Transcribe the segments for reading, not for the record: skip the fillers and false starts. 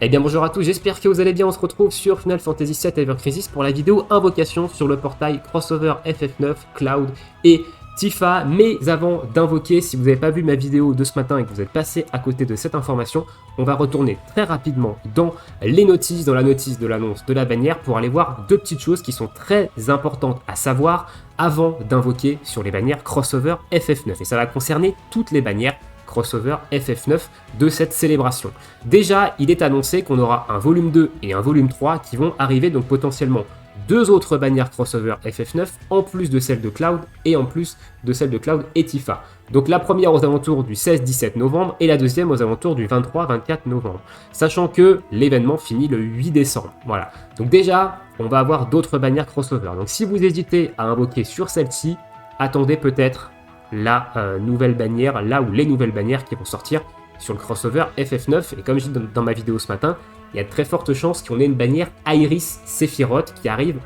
Eh bien bonjour à tous, j'espère que vous allez bien, on se retrouve sur Final Fantasy VII Ever Crisis pour la vidéo Invocation sur le portail Crossover FF9, Cloud et Tifa. Mais avant d'invoquer, si vous n'avez pas vu ma vidéo de ce matin et que vous êtes passé à côté de cette information, on va retourner très rapidement dans les notices, dans la notice de l'annonce de la bannière pour aller voir deux petites choses qui sont très importantes à savoir avant d'invoquer sur les bannières Crossover FF9. Et ça va concerner toutes les bannières Crossover FF9 de cette célébration. Déjà, il est annoncé qu'on aura un volume 2 et un volume 3 qui vont arriver, donc potentiellement deux autres bannières Crossover FF9 en plus de celle de Cloud et en plus de celle de Cloud et Tifa. Donc la première aux alentours du 16-17 novembre et la deuxième aux alentours du 23-24 novembre. Sachant que l'événement finit le 8 décembre. Voilà. Donc déjà, on va avoir d'autres bannières Crossover. Donc si vous hésitez à invoquer sur celle-ci, attendez peut-être la nouvelle bannière, là où les nouvelles bannières qui vont sortir sur le crossover FF9. Et comme je dis dans ma vidéo ce matin, il y a de très fortes chances qu'on ait une bannière Iris Sephiroth qui arrive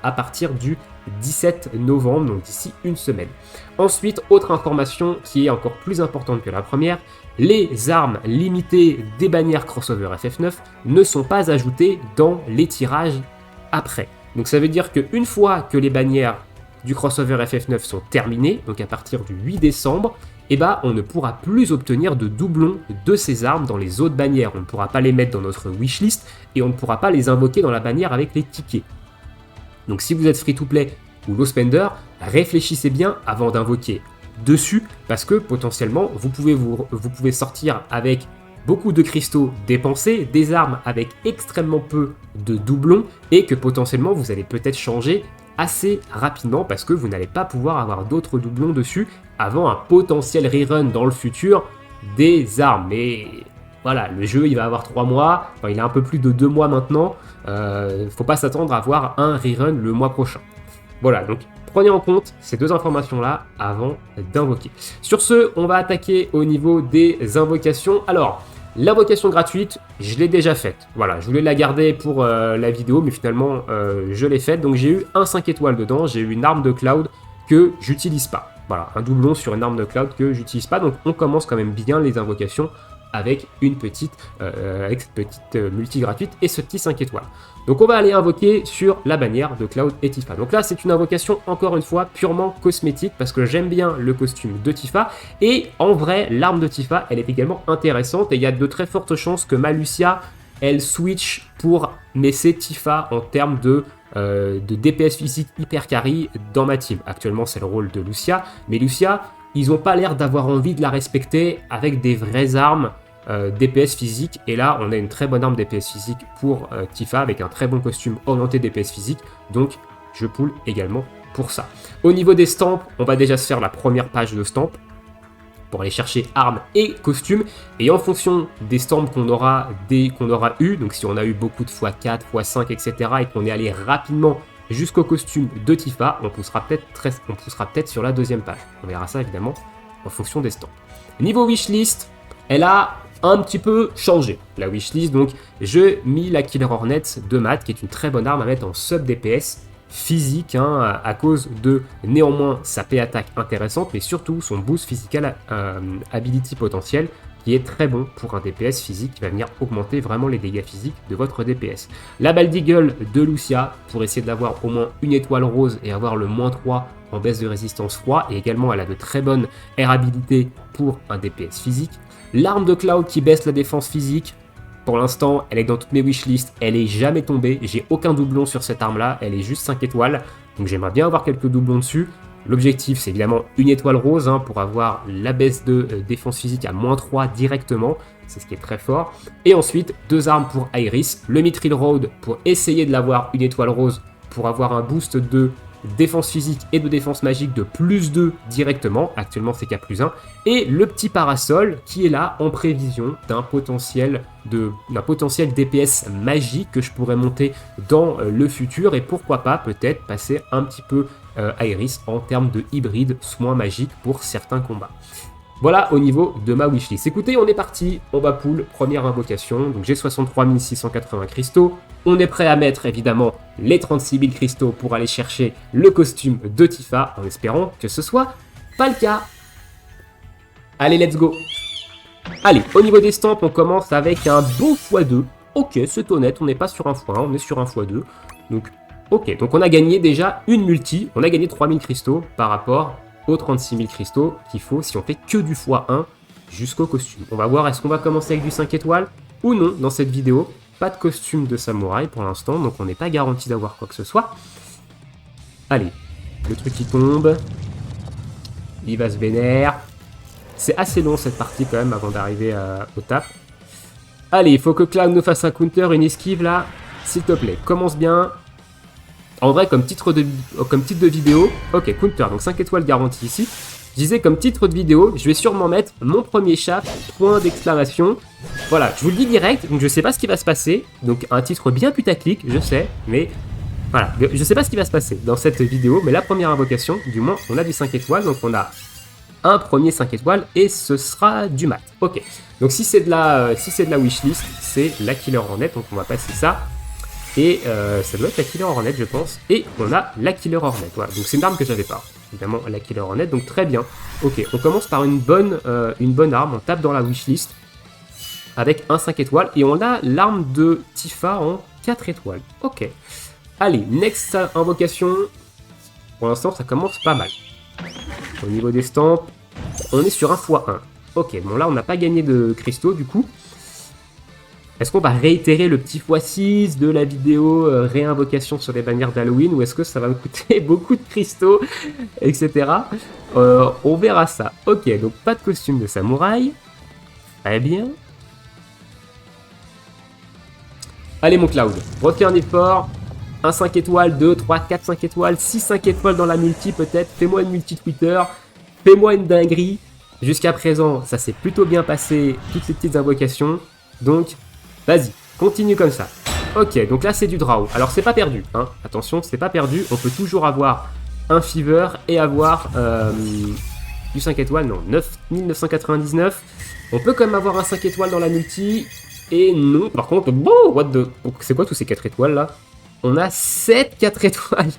à partir du 17 novembre, donc d'ici une semaine. Ensuite, autre information qui est encore plus importante que la première, les armes limitées des bannières crossover FF9 ne sont pas ajoutées dans les tirages après. Donc ça veut dire qu'une fois que les bannières du crossover FF9 sont terminés, donc à partir du 8 décembre, on ne pourra plus obtenir de doublons de ces armes dans les autres bannières. On ne pourra pas les mettre dans notre wishlist et on ne pourra pas les invoquer dans la bannière avec les tickets. Donc si vous êtes free-to-play ou low spender, réfléchissez bien avant d'invoquer dessus, parce que potentiellement vous pouvez sortir avec beaucoup de cristaux dépensés, des armes avec extrêmement peu de doublons, et que potentiellement vous allez peut-être changer assez rapidement parce que vous n'allez pas pouvoir avoir d'autres doublons dessus avant un potentiel rerun dans le futur des armes. Mais voilà, le jeu il va avoir 3 mois, enfin il a un peu plus de 2 mois maintenant, faut pas s'attendre à avoir un rerun le mois prochain. Voilà, donc prenez en compte ces deux informations là avant d'invoquer. Sur ce, on va attaquer au niveau des invocations. Alors, l'invocation gratuite, je l'ai déjà faite. Voilà, je voulais la garder pour la vidéo, mais finalement, je l'ai faite. Donc j'ai eu un 5 étoiles dedans, j'ai eu une arme de Cloud que j'utilise pas. Voilà, un doublon sur une arme de Cloud que j'utilise pas. Donc on commence quand même bien les invocations avec cette petite multi gratuite et ce petit 5 étoiles. Donc on va aller invoquer sur la bannière de Cloud et Tifa. Donc là c'est une invocation encore une fois purement cosmétique parce que j'aime bien le costume de Tifa et en vrai l'arme de Tifa elle est également intéressante et il y a de très fortes chances que ma Lucia elle switch pour messer Tifa en termes de DPS physique hyper carry dans ma team. Actuellement c'est le rôle de Lucia, mais Lucia ils n'ont pas l'air d'avoir envie de la respecter avec des vraies armes DPS physique, et là on a une très bonne arme DPS physique pour Tifa avec un très bon costume orienté DPS physique, donc je pull également pour ça. Au niveau des stamps, on va déjà se faire la première page de stamps pour aller chercher armes et costumes, et en fonction des stamps qu'on aura eu, donc si on a eu beaucoup de x4, x5, etc. et qu'on est allé rapidement jusqu'au costume de Tifa, on poussera peut-être sur la deuxième page. On verra ça évidemment en fonction des stamps. Niveau wishlist, elle a un petit peu changé la wishlist, donc je mis la Killer Hornet de Matt, qui est une très bonne arme à mettre en sub DPS physique, à cause de néanmoins sa P-attaque intéressante, mais surtout son boost physical ability potentiel, qui est très bon pour un DPS physique qui va venir augmenter vraiment les dégâts physiques de votre DPS. La balle d'Eagle de Lucia, pour essayer d'avoir au moins une étoile rose et avoir le -3 en baisse de résistance froid, et également elle a de très bonnes airabilités pour un DPS physique. L'arme de Cloud qui baisse la défense physique, pour l'instant elle est dans toutes mes wishlists, elle est jamais tombée, j'ai aucun doublon sur cette arme là, elle est juste 5 étoiles, donc j'aimerais bien avoir quelques doublons dessus. L'objectif c'est évidemment une étoile rose pour avoir la baisse de défense physique à -3 directement, c'est ce qui est très fort. Et ensuite 2 armes pour Iris, le Mithril Road pour essayer de l'avoir une étoile rose pour avoir un boost de défense physique et de défense magique de +2 directement, actuellement c'est qu'à +1, et le petit parasol qui est là en prévision d'un potentiel DPS magique que je pourrais monter dans le futur, et pourquoi pas peut-être passer un petit peu Iris en termes de hybride soin magique pour certains combats. Voilà au niveau de ma wishlist. Écoutez, on est parti, on va pull, première invocation, donc j'ai 63 680 cristaux, on est prêt à mettre évidemment les 36 000 cristaux pour aller chercher le costume de Tifa, en espérant que ce soit pas le cas. Allez, let's go. Allez, au niveau des stamps, on commence avec un beau x2 ok, c'est honnête, on n'est pas sur un x1, on est sur un x2. Donc, ok, donc on a gagné déjà une multi, on a gagné 3000 cristaux par rapport aux 36 000 cristaux qu'il faut si on fait que du x1 jusqu'au costume. On va voir, est-ce qu'on va commencer avec du 5 étoiles ou non dans cette vidéo. Pas de costume de samouraï pour l'instant, donc on n'est pas garanti d'avoir quoi que ce soit. Allez, le truc qui tombe. Il va se vénère. C'est assez long cette partie quand même avant d'arriver au tap. Allez, il faut que Cloud nous fasse un counter, une esquive là. S'il te plaît, commence bien. En vrai, comme titre de vidéo, ok, counter, donc 5 étoiles garanties ici. Je disais comme titre de vidéo, je vais sûrement mettre mon premier chat, point d'exclamation. Voilà, je vous le dis direct, donc je sais pas ce qui va se passer. Donc un titre bien putaclic, je sais, mais voilà, je sais pas ce qui va se passer dans cette vidéo, mais la première invocation, du moins, on a du 5 étoiles, donc on a un premier 5 étoiles et ce sera du mat. Ok, donc si c'est de la wishlist, c'est la Killer Hornet, donc on va passer ça. Et ça doit être la Killer Hornet, je pense. Et on a la Killer Hornet. Voilà. Donc c'est une arme que j'avais pas. Évidemment, la Killer Hornet. Donc très bien. Ok, on commence par une bonne arme. On tape dans la wishlist avec un 5 étoiles. Et on a l'arme de Tifa en 4 étoiles. Ok. Allez, next invocation. Pour l'instant, ça commence pas mal. Au niveau des stamps, on est sur un x1. Ok, bon là, on n'a pas gagné de cristaux du coup. Est-ce qu'on va réitérer le petit x6 de la vidéo réinvocation sur les bannières d'Halloween ou est-ce que ça va me coûter beaucoup de cristaux, etc. On verra ça. Ok, donc pas de costume de samouraï. Très bien. Allez mon Cloud, refais un effort. Un 5 étoiles, 2, 3, 4, 5 étoiles, 6, 5 étoiles dans la multi peut-être. Fais-moi une multi Twitter. Fais-moi une dinguerie. Jusqu'à présent, ça s'est plutôt bien passé, toutes ces petites invocations. Donc, vas-y, continue comme ça. Ok, donc là c'est du draw. Alors c'est pas perdu, hein. Attention, c'est pas perdu. On peut toujours avoir un fever et avoir du 5 étoiles. Non, 9999. On peut quand même avoir un 5 étoiles dans la multi. Et non, par contre, bon, c'est quoi tous ces 4 étoiles là? On a 7 4 étoiles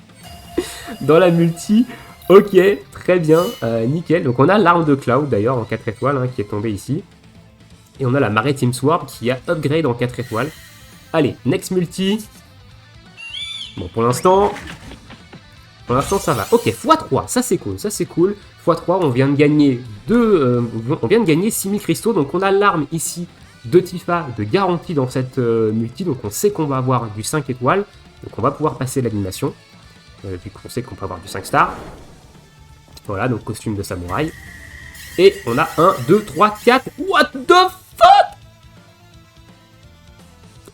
dans la multi. Ok, très bien, nickel. Donc on a l'arme de Cloud d'ailleurs en 4 étoiles hein, qui est tombée ici. Et on a la Maritime Sword qui a upgrade en 4 étoiles. Allez, next multi. Bon, pour l'instant, ça va. Ok, x3, ça c'est cool, x3, on vient de gagner 6000 cristaux. Donc on a l'arme ici de Tifa de garantie dans cette multi. Donc on sait qu'on va avoir du 5 étoiles. Donc on va pouvoir passer l'animation. Vu qu'on sait qu'on peut avoir du 5 stars. Voilà, donc costume de samouraï. Et on a 1, 2, 3, 4. What the fuck?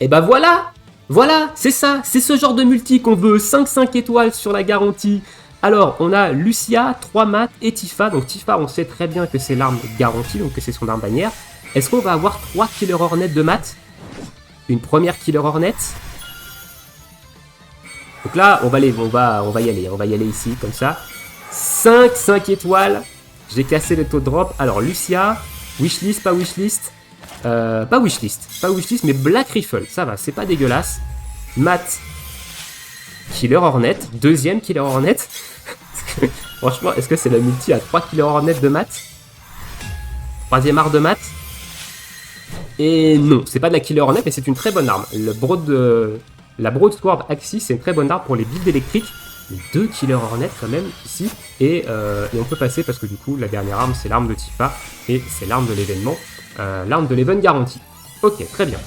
Et bah voilà. Voilà, c'est ça. C'est ce genre de multi qu'on veut. 5 étoiles sur la garantie. Alors, on a Lucia, 3 maths et Tifa. Donc Tifa, on sait très bien que c'est l'arme garantie, donc que c'est son arme bannière. Est-ce qu'on va avoir 3 Killer Hornet de maths? Une première Killer Hornet. Donc là, on va y aller ici, comme ça. 5 étoiles. J'ai cassé le taux de drop. Alors, Lucia, wishlist, pas wishlist. Pas wishlist, mais Black Rifle, ça va, c'est pas dégueulasse. Matt, Killer Hornet, deuxième Killer Hornet. Franchement, est-ce que c'est la multi à 3 Killer Hornet de Matt? Troisième art de Matt. Et non, c'est pas de la Killer Hornet, mais c'est une très bonne arme. La Broadsword Axis, c'est une très bonne arme pour les builds électriques. Les 2 Killer Hornet quand même ici. Et on peut passer parce que du coup, la dernière arme, c'est l'arme de Tifa. Et c'est l'arme de l'événement. L'arme de l'event garantie. Ok, très bien.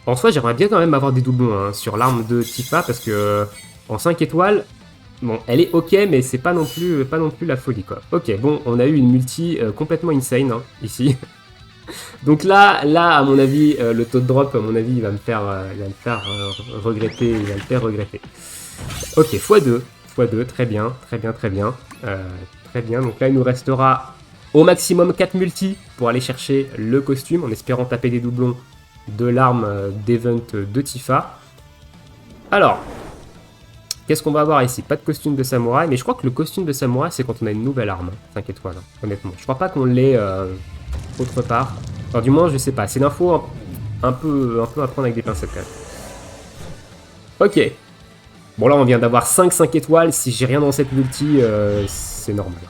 En soi, j'aimerais bien quand même avoir des doublons hein, sur l'arme de Tifa parce que en 5 étoiles, bon, elle est ok, mais c'est pas non plus la folie quoi. Ok, bon, on a eu une multi complètement insane hein, ici. Donc là, à mon avis, le taux de drop, à mon avis, il va me faire regretter. Il va me faire regretter. Ok, x2, très bien. Très bien, donc là, il nous restera au maximum 4 multi pour aller chercher le costume, en espérant taper des doublons de l'arme d'event de Tifa. Alors, qu'est-ce qu'on va avoir ici? Pas de costume de samouraï, mais je crois que le costume de samouraï, c'est quand on a une nouvelle arme, 5 étoiles, hein, honnêtement. Je crois pas qu'on l'ait autre part. Alors du moins, je sais pas, c'est l'info un peu à prendre avec des pincettes quand même. Ok. Bon là, on vient d'avoir 5 étoiles, si j'ai rien dans cette multi, c'est normal.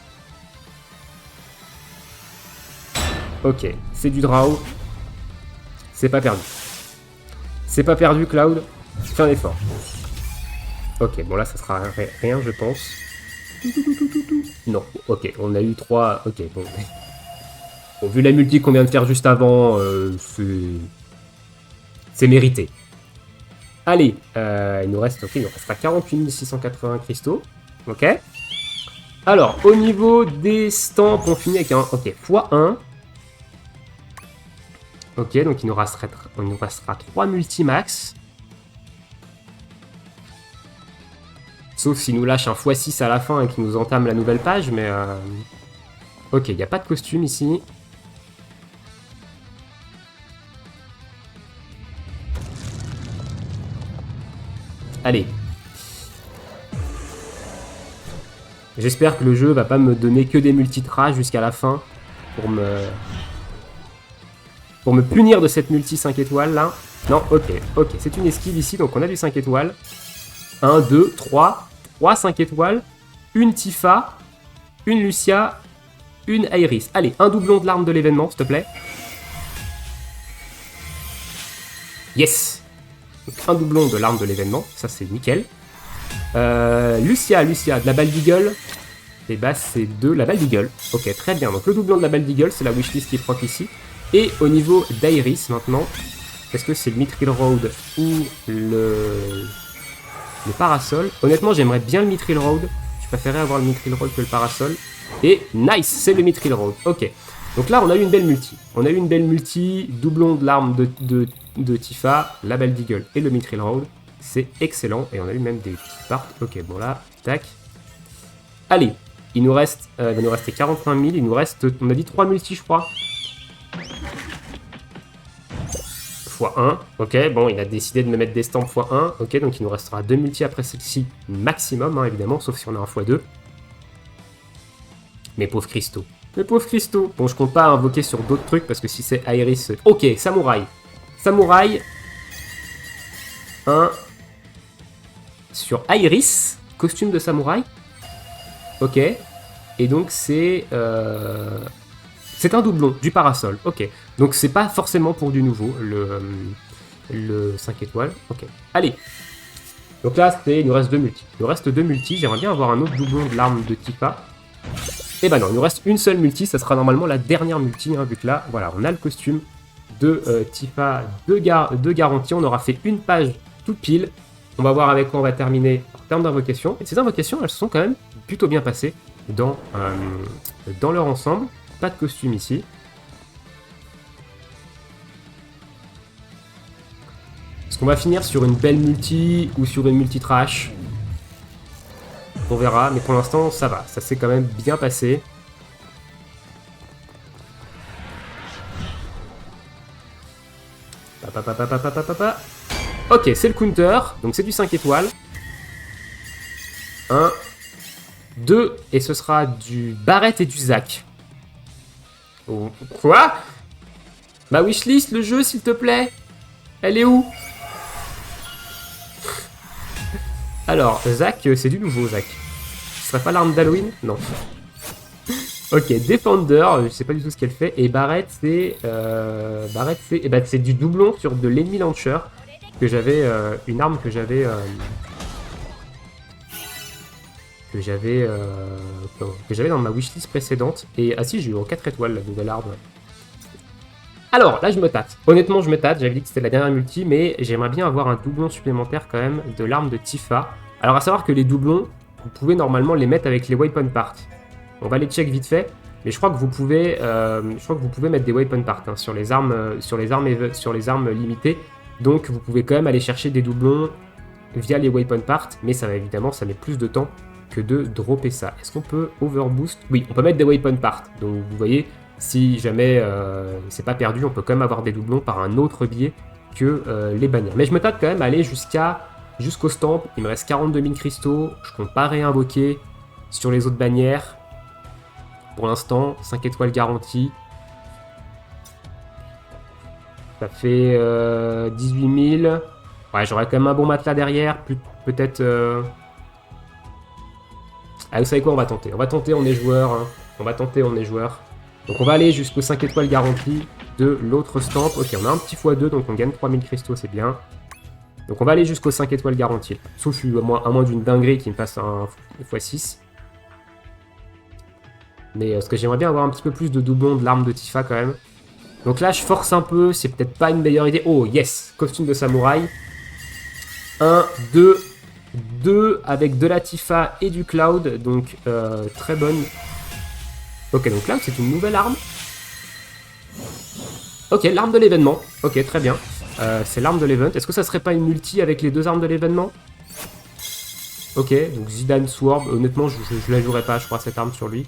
Ok, c'est du draw. C'est pas perdu. C'est pas perdu, Cloud. Fais un effort. Ok, bon là, ça sera rien, je pense. Non, ok, on a eu 3... Ok, bon. Bon, vu la multi qu'on vient de faire juste avant, c'est mérité. Allez, il nous reste... Ok, il nous restera 48 680 cristaux. Ok. Alors, au niveau des stamps, on finit avec un... Ok, x1. Ok, donc il nous restera 3 multimax. Sauf s'il nous lâche un x6 à la fin et qu'il nous entame la nouvelle page, mais... Ok, il n'y a pas de costume ici. Allez. J'espère que le jeu va pas me donner que des multitras jusqu'à la fin pour me punir de cette multi 5 étoiles là. Non, ok, c'est une esquive ici, donc on a du 5 étoiles. 1, 2, 3, 5 étoiles, une Tifa, une Lucia, une Iris. Allez, un doublon de l'arme de l'événement, s'il te plaît. Yes. Donc, un doublon de l'arme de l'événement, ça c'est nickel. Lucia, de la balle d'Eagle. Et bah c'est de la balle d'Eagle. Ok, très bien. Donc le doublon de la balle d'Eagle, c'est la wishlist qui proc ici. Et au niveau d'Iris maintenant, est-ce que c'est le Mithril Road ou le parasol? Honnêtement, j'aimerais bien le Mithril Road. Je préférais avoir le Mithril Road que le parasol. Et nice, c'est le Mithril Road. Ok. Donc là, on a eu une belle multi. On a eu une belle multi, doublon de l'arme de Tifa, la balle d'Eagle et le Mithril Road. C'est excellent. Et on a eu même des petites parts. Ok, bon là, tac. Allez, il nous reste, va nous rester 45 000. Il nous reste, on a dit 3 multi, je crois. x1. Ok, bon, il a décidé de me mettre des stamps x1. Ok, donc il nous restera 2 multi après celle-ci maximum, hein, évidemment, sauf si on a un x2. Mes pauvres cristaux. Mes pauvres cristaux. Bon, je compte pas invoquer sur d'autres trucs parce que si c'est Iris... Ok, samouraï. Samouraï. 1. Sur Iris. Costume de samouraï. Ok. Et donc c'est... C'est un doublon du parasol. Ok. Donc c'est pas forcément pour du nouveau, le 5 étoiles. Ok. Allez. Donc là, il nous reste 2 multi. Il nous reste 2 multi. J'aimerais bien avoir un autre doublon de l'arme de Tifa. Et bah non, il nous reste une seule multi. Ça sera normalement la dernière multi, hein, vu que là, voilà, on a le costume de Tifa de garantie. On aura fait une page toute pile. On va voir avec quoi on va terminer en termes d'invocation. Et ces invocations, elles se sont quand même plutôt bien passées dans leur ensemble. Pas de costume ici. Est-ce qu'on va finir sur une belle multi ou sur une multi trash? On verra, mais pour l'instant ça va, ça s'est quand même bien passé. Ok, c'est le counter, donc c'est du 5 étoiles. 1, 2, et ce sera du Barrett et du Zac. Oh, quoi? Ma wishlist, le jeu, s'il te plaît. Elle est où? Alors, Zac, c'est du nouveau, Zac. Ce serait pas l'arme d'Halloween? Non. Ok, Defender, je sais pas du tout ce qu'elle fait. Et Barrett, c'est... c'est du doublon sur de l'ennemi launcher. Que j'avais... une arme que j'avais... que j'avais dans ma wishlist précédente. Et ah si, j'ai eu en 4 étoiles la nouvelle arme. Alors, là je me tâte. Honnêtement, je me tâte. J'avais dit que c'était la dernière multi, mais j'aimerais bien avoir un doublon supplémentaire quand même de l'arme de Tifa. Alors, à savoir que les doublons, vous pouvez normalement les mettre avec les weapon parts. On va les check vite fait, mais je crois que vous pouvez, mettre des weapon parts hein, sur les armes limitées. Donc, vous pouvez quand même aller chercher des doublons via les weapon parts, mais ça va évidemment, ça met plus de temps que de dropper ça. Est-ce qu'on peut overboost? Oui, on peut mettre des weapon parts. Donc, vous voyez. Si jamais c'est pas perdu, on peut quand même avoir des doublons par un autre biais que les bannières. Mais je me tâte quand même à aller jusqu'au stamp. Il me reste 42 000 cristaux. Je compte pas réinvoquer sur les autres bannières. Pour l'instant, 5 étoiles garanties. Ça fait 18 000. Ouais, j'aurais quand même un bon matelas derrière. Peut-être... Ah, vous savez quoi, on va tenter. On va tenter, on est joueur. Hein. On va tenter, on est joueur. Donc on va aller jusqu'aux 5 étoiles garanties. de l'autre stamp. Ok, on a un petit x2, donc on gagne 3000 cristaux, c'est bien. Donc on va aller jusqu'aux 5 étoiles garanties. Sauf à moins d'une dinguerie qui me passe un x6. Mais ce que j'aimerais bien avoir un petit peu plus de doublons de l'arme de Tifa quand même. Donc là, je force un peu, c'est peut-être pas une meilleure idée. Oh, yes, costume de samouraï. 1, 2, 2 avec de la Tifa et du Cloud. Donc, très bonne. Ok, donc Cloud, c'est une nouvelle arme. Ok, l'arme de l'événement. Ok, très bien. C'est l'arme de l'event. Est-ce que ça serait pas une multi avec les deux armes de l'événement? Ok, donc Zidane Sword. Honnêtement, je la jouerai pas, je crois, cette arme sur lui.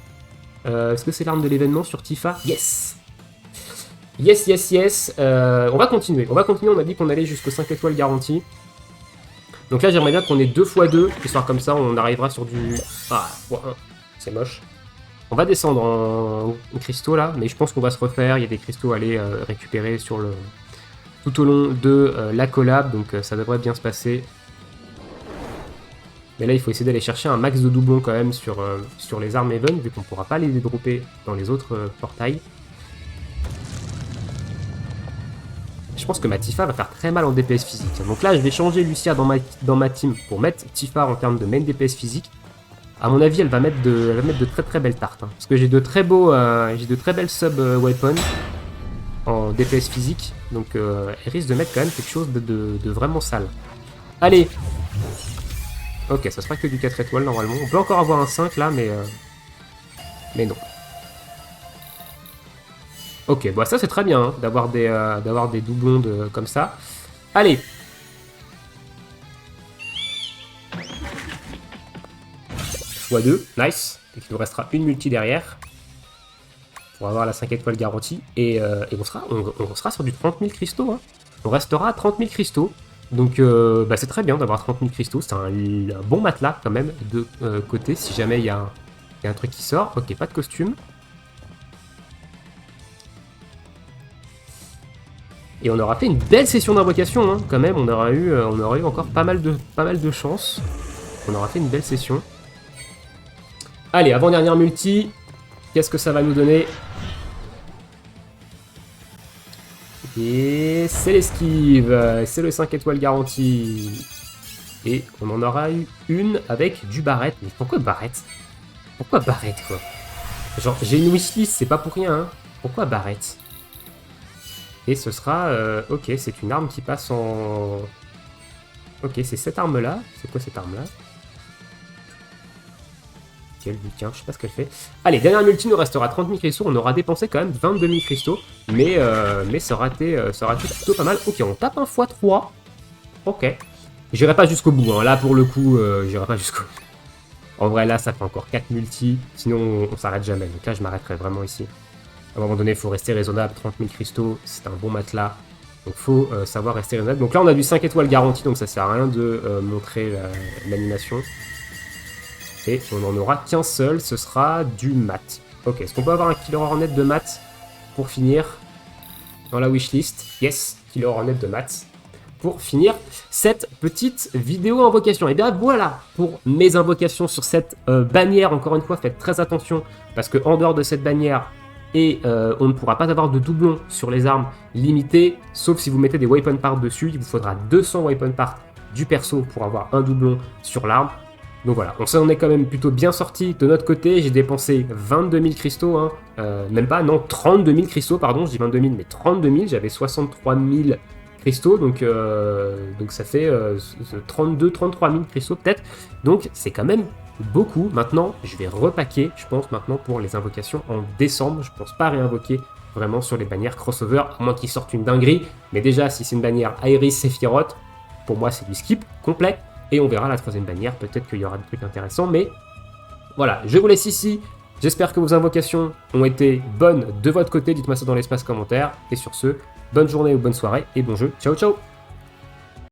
Est-ce que c'est l'arme de l'événement sur Tifa? Yes! Yes, yes, yes. On va continuer. On a dit qu'on allait jusqu'aux 5 étoiles garanties. Donc là, j'aimerais bien qu'on ait 2 x 2, histoire comme ça, on arrivera sur du... Ah, x1. C'est moche. On va descendre en cristaux là, mais je pense qu'on va se refaire. Il y a des cristaux à aller récupérer sur le... tout au long de la collab, donc ça devrait bien se passer. Mais là, il faut essayer d'aller chercher un max de doublons quand même sur les armes Even, vu qu'on ne pourra pas les dropper dans les autres portails. Je pense que ma Tifa va faire très mal en DPS physique. Donc là, je vais changer Lucia dans ma team pour mettre Tifa en termes de main DPS physique. À mon avis, elle va mettre de très très belles tartes. Hein, parce que j'ai de très belles sub-weapons en DPS physique. Donc elle risque de mettre quand même quelque chose de vraiment sale. Allez! Ok, ça sera que du 4 étoiles normalement. On peut encore avoir un 5 là, mais non. Ok, bah ça c'est très bien hein, d'avoir des doublons comme ça. Allez. x2, nice. Et il nous restera une multi derrière. Pour avoir la 5 étoiles garantie. Et on sera sur du 30 000 cristaux. Hein. On restera à 30 000 cristaux. Donc bah c'est très bien d'avoir 30 000 cristaux. C'est un bon matelas quand même de côté si jamais il y a un truc qui sort. Ok, pas de costume. Et on aura fait une belle session d'invocation, hein, quand même. On aura eu encore pas mal de chance. On aura fait une belle session. Allez, avant-dernière multi. Qu'est-ce que ça va nous donner? Et c'est l'esquive. C'est le 5 étoiles garantie. Et on en aura eu une avec du Barrett. Mais pourquoi Barrett? Pourquoi Barrett, quoi? Genre, j'ai une wishlist, c'est pas pour rien, hein. Pourquoi Barrett? Et ce sera... ok, c'est une arme qui passe en... Ok, c'est cette arme-là. C'est quoi cette arme-là? Quel bouquin, je sais pas ce qu'elle fait. Allez, dernière multi, nous restera 30 000 cristaux. On aura dépensé quand même 22 000 cristaux. Mais ça aura été plutôt pas mal. Ok, on tape un x3. Ok. J'irai pas jusqu'au bout. Hein. Là, pour le coup, j'irai pas jusqu'au bout. En vrai, là, ça fait encore 4 multi. Sinon, on s'arrête jamais. Donc là, je m'arrêterai vraiment ici. À un moment donné, il faut rester raisonnable. 30 000 cristaux, c'est un bon matelas. Donc il faut savoir rester raisonnable. Donc là, on a du 5 étoiles garantie, donc ça sert à rien de montrer l'animation. Et on n'en aura qu'un seul, ce sera du mat. Ok, est-ce qu'on peut avoir un Killer Hornet de mat pour finir dans la wishlist? Yes, Killer Hornet de mat. Pour finir cette petite vidéo invocation. Et bien voilà pour mes invocations sur cette bannière. Encore une fois, faites très attention parce que en dehors de cette bannière, on ne pourra pas avoir de doublons sur les armes limitées, sauf si vous mettez des weapon parts dessus. Il vous faudra 200 weapon parts du perso pour avoir un doublon sur l'arme. Donc voilà, on s'en est quand même plutôt bien sorti de notre côté. J'ai dépensé 22 000 cristaux, hein. Même pas, non, 32 000 cristaux, pardon, je dis 22 000, mais 32 000, j'avais 63 000 cristaux, donc ça fait 33 000 cristaux peut-être. Donc c'est quand même beaucoup. Maintenant, je vais repacker, je pense, maintenant pour les invocations en décembre. Je pense pas réinvoquer vraiment sur les bannières crossover, à moins qu'ils sortent une dinguerie. Mais déjà, si c'est une bannière Iris Sephiroth, pour moi, c'est du skip complet. Et on verra la troisième bannière, peut-être qu'il y aura des trucs intéressants. Mais voilà, je vous laisse ici. J'espère que vos invocations ont été bonnes de votre côté. Dites-moi ça dans l'espace commentaire. Et sur ce, bonne journée ou bonne soirée et bon jeu. Ciao, ciao!